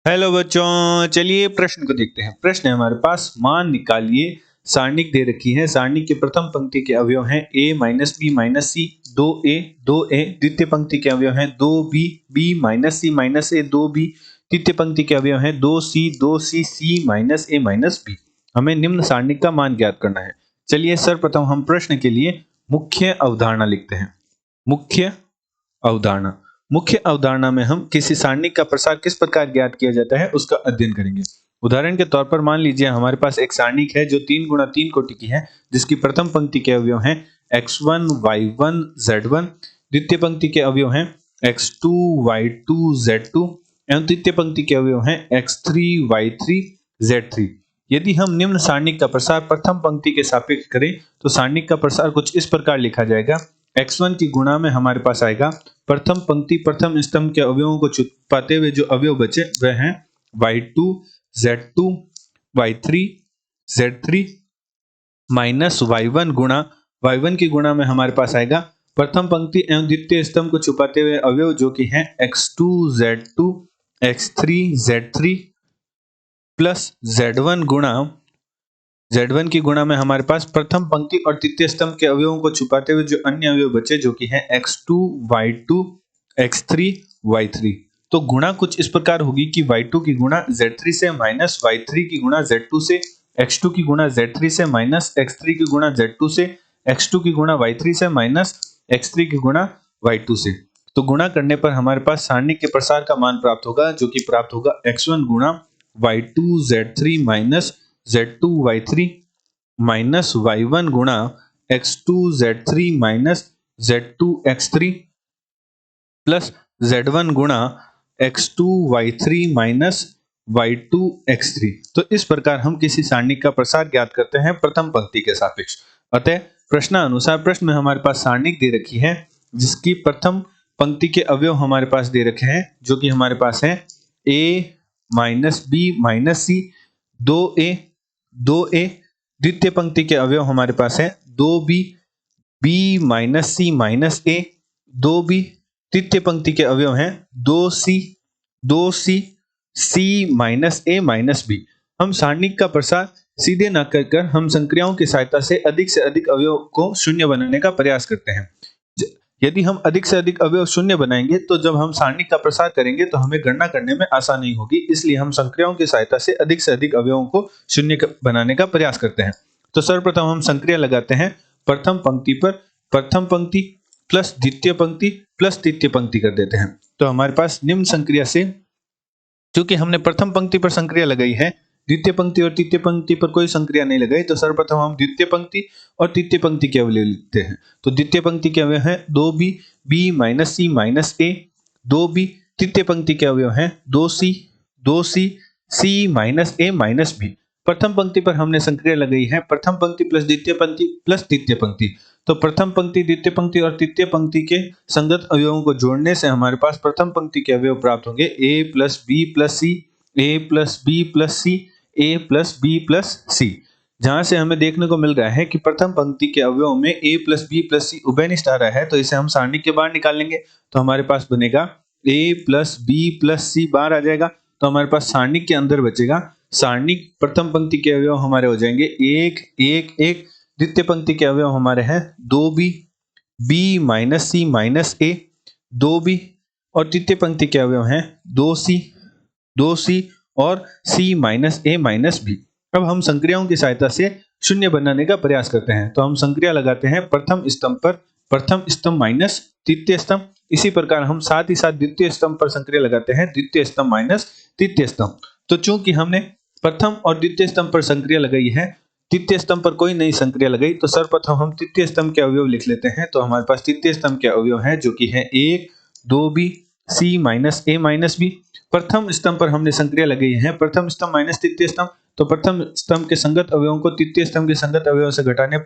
Hello बच्चों, चलिए प्रश्न को देखते हैं। प्रश्न है हमारे पास, मान निकालिए। सारणिक दे रखी है। सारणिक की प्रथम पंक्ति के अवयव हैं a minus B minus C 2a। द्वितीय पंक्ति के अवयव हैं 2b b minus C minus a 2b। तृतीय पंक्ति के अवयव हैं 2c c minus a minus b। हमें निम्न सारणिक का मान ज्ञात करना है। चलिए सर्वप्रथम हम प्रश्न के लिए मुख्य अवधारणा लिखते हैं। मुख्य अवधारणा में हम किसी सारणिक का प्रसार किस प्रकार ज्ञात किया जाता है उसका अध्ययन करेंगे। उदाहरण के तौर पर मान लीजिए हमारे पास एक सारणिक है जो 3 गुणा 3 कोटि की है, जिसकी प्रथम पंक्ति के अवयव हैं x1 y1 z1। द्वितीय पंक्ति के अवयव हैं x2 y2 z2 एवं तृतीय पंक्ति के अवयव हैं x3 y3 z3। यदि हम निम्न सारणिक का प्रसार प्रथम पंक्ति के सापेक्ष करें तो सारणिक का प्रसार कुछ इस प्रकार लिखा जाएगा। x1 की गुणा में हमारे पास आएगा प्रथम पंक्ति प्रथम स्तंभ के अवयवों को छुपाते हुए जो अवयव बचे वह हैं y2 z2 y3 z3 minus y1 गुणा y1 की गुणा में हमारे पास आएगा प्रथम पंक्ति एवं द्वितीय स्तंभ को छुपाते हुए अवयव जो कि हैं x2 z2 x3 z3 plus z1 गुणा z1 की गुणा में हमारे पास प्रथम पंक्ति और तृतीय स्तंभ के अवयवों को छुपाते हुए जो अन्य अवयव बचे जो कि हैं x2 y2 x3 y3। तो गुणा कुछ इस प्रकार होगी कि y2 की गुणा z3 से माइनस y3 की गुणा z2 से, x2 की गुणा z3 से माइनस x3 की गुणा z2 से, x2 की गुणा y3 से माइनस x3 की गुणा y2 से। तो गुणा करने पर हमारे पास सारणिक के प्रसार का मान प्राप्त होगा जो कि प्राप्त होगा x1 गुणा y2 z3 minus z2 y3 minus y1 गुणा x2 z3 minus z2 x3 plus z1 गुणा x2 y3 minus y2 x3। तो इस प्रकार हम किसी सारणिक का प्रसार ज्ञात करते हैं प्रथम पंक्ति के सापेक्ष। अतः प्रश्नानुसार प्रश्न में हमारे पास सारणिक दे रखी है जिसकी प्रथम पंक्ति के अवयव हमारे पास दे रखे हैं जो कि हमारे पास है a minus B minus C 2a द्वितीय पंक्ति के अवयव हमारे पास है 2b b minus C minus a 2b। तृतीय पंक्ति के अवयव हैं 2c c minus a minus b। हम सारणिक का प्रसार सीधे न कर हम संक्रियाओं की सहायता से अधिक अवयव को शून्य बनाने का प्रयास करते हैं। यदि हम अधिक से अधिक अवयव शून्य बनाएंगे तो जब हम सारणिक का प्रसार करेंगे तो हमें गणना करने में आसानी होगी, इसलिए हम संक्रियाओं की सहायता से अधिक अवयवों को शून्य बनाने का प्रयास करते हैं। तो सर्वप्रथम हम संक्रिया लगाते हैं प्रथम पंक्ति पर प्रथम पंक्ति प्लस द्वितीय पंक्ति प्लस तृतीय पंक्ति कर देते हैं। तो हमारे पास निम्न संक्रिया से, चूंकि हमने प्रथम पंक्ति पर संक्रिया लगाई है, द्वितीय पंक्ति और तृतीय पंक्ति पर कोई संक्रिया नहीं लगाई, तो सर्वप्रथम हम द्वितीय पंक्ति और तृतीय पंक्ति के अवयव लिखते हैं। तो द्वितीय पंक्ति के अवयव हैं 2b b minus C minus a 2b। तृतीय पंक्ति के अवयव हैं 2c c minus a minus b। प्रथम पंक्ति पर हमने संक्रिया लगाई है प्रथम पंक्ति प्लस द्वितीय पंक्ति प्लस तृतीय पंक्ति। तो प्रथम पंक्ति द्वितीय पंक्ति और तृतीय पंक्ति के संगत अवयवों को जोड़ने से हमारे पास प्रथम पंक्ति के अवयव प्राप्त होंगे a plus B plus C a plus B plus C a plus B plus C. जहां से हमें देखने को मिल रहा है कि प्रथम पंक्ति के अवयव में a प्लस बी प्लस सी उभयनिष्ठ आ रहा है, तो इसे हम सारणिक के बाहर निकालेंगे तो हमारे पास बनेगा a प्लस बी प्लस सी बाहर आ जाएगा। तो हमारे पास सारणिक के अंदर बचेगा, सारणिक प्रथम पंक्ति के अवयव हमारे हो जाएंगे 1 1 1। द्वितीय पंक्ति के अवयव हमारे हैं 2b b minus C minus a 2b और तृतीय पंक्ति के अवयव हैं 2c और c minus a minus b। अब हम संक्रियाओं की सहायता से शून्य बनाने का प्रयास करते हैं। तो हम संक्रिया लगाते हैं प्रथम स्तंभ पर प्रथम स्तंभ माइनस तृतीय स्तंभ। इसी प्रकार हम साथ ही साथ द्वितीय स्तंभ पर संक्रिया लगाते हैं द्वितीय स्तंभ माइनस तृतीय स्तंभ। तो चूंकि हमने प्रथम और द्वितीय स्तंभ पर संक्रिया लगाई है, तृतीय स्तंभ पर कोई नई संक्रिया लगाई, तो सर्वप्रथम हम तृतीय स्तंभ के अवयव लिख लेते हैं। तो हमारे पास तृतीय स्तंभ के अवयव हैं जो कि है 1 2b c minus a minus b। प्रथम स्तंभ पर हमने संक्रिया लगाई है प्रथम स्तंभ माइनस तृतीय स्तंभ। तो प्रथम स्तंभ के संगत अवयवों को तृतीय स्तंभ के संगत अवयवों से घटाने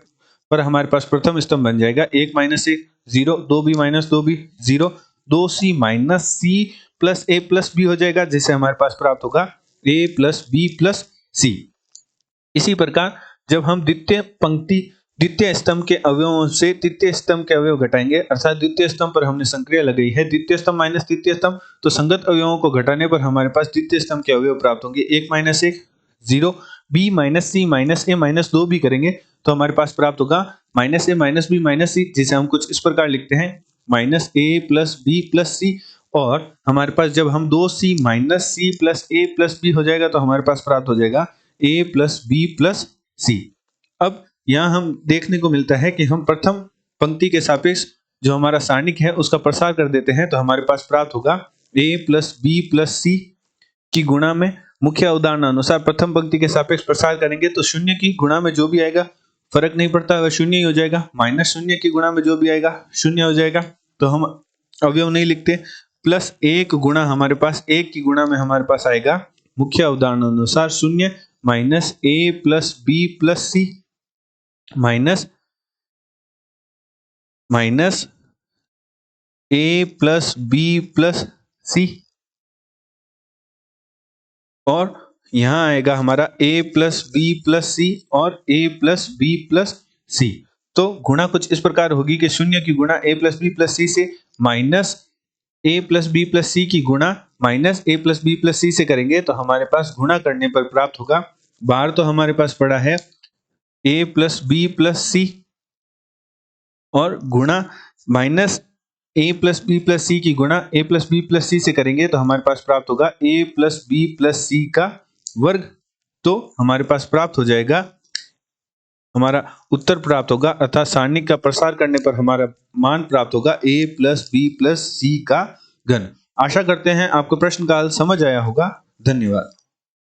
पर हमारे पास प्रथम स्तंभ बन जाएगा 1 minus 1 0 2b minus 2b 0 2c minus c plus a plus b हो जाएगा, जिससे हमारे पास प्राप्त होगा a plus b plus c। इसी प्रकार जब हम द्वितीय पंक्ति द्वितीय स्तंभ के अवयवों से तृतीय स्तंभ के अवयव घटाएंगे, अर्थात द्वितीय स्तंभ पर हमने संक्रिया लगाई है, द्वितीय स्तंभ माइनस तृतीय स्तंभ, तो संगत अवयवों को घटाने पर हमारे पास द्वितीय स्तंभ के अवयव प्राप्त होंगे। 1 minus 1 0, b minus C minus ए माइनस 2 भी करेंगे तो हमारे पास प्राप्त होगा माइनस ए माइनस बी माइनस सी, जिसे हम कुछ इस प्रकार लिखते हैं माइनस ए प्लस बी प्लस सी। और हमारे पास जब हम 2c माइनस सी प्लस ए प्लस बी हो जाएगा तो हमारे पास प्राप्त हो जाएगा a प्लस बी प्लस सी। अब यहाँ हम देखने को मिलता है कि हम प्रथम पंक्ति के सापेक्ष जो हमारा सारणिक है उसका प्रसार कर देते हैं तो हमारे पास प्राप्त होगा a plus B plus C की गुणा में मुख्य उदाहरण अनुसार प्रथम पंक्ति के सापेक्ष प्रसार करेंगे तो शून्य की गुणा में जो भी आएगा फर्क नहीं पड़ता, वह शून्य ही हो जाएगा। माइनस शून्य की गुणा में जो भी आएगा शून्य हो जाएगा, तो हम अवयव नहीं लिखते। प्लस 1 गुणा हमारे पास 1 की गुणा में हमारे पास आएगा मुख्य उदाहरण अनुसार शून्य minus a plus B plus C minus a plus B plus C, और यहां आएगा हमारा a plus B plus C और a plus B plus C. तो गुणा कुछ इस प्रकार होगी कि शून्य की गुणा a plus B plus C से minus a plus B plus C की गुणा minus a plus B plus C से करेंगे तो हमारे पास गुणा करने पर प्राप्त होगा, बाहर तो हमारे पास पड़ा है a plus B plus C और गुणा minus a plus B plus C की गुणा a plus B plus C से करेंगे तो हमारे पास प्राप्त होगा a plus B plus C का वर्ग। तो हमारे पास प्राप्त हो जाएगा, हमारा उत्तर प्राप्त होगा, अर्थात सारणिक का प्रसार करने पर हमारा मान प्राप्त होगा a plus B plus C का घन। आशा करते हैं आपको प्रश्न का हल समझ आया होगा। धन्यवाद।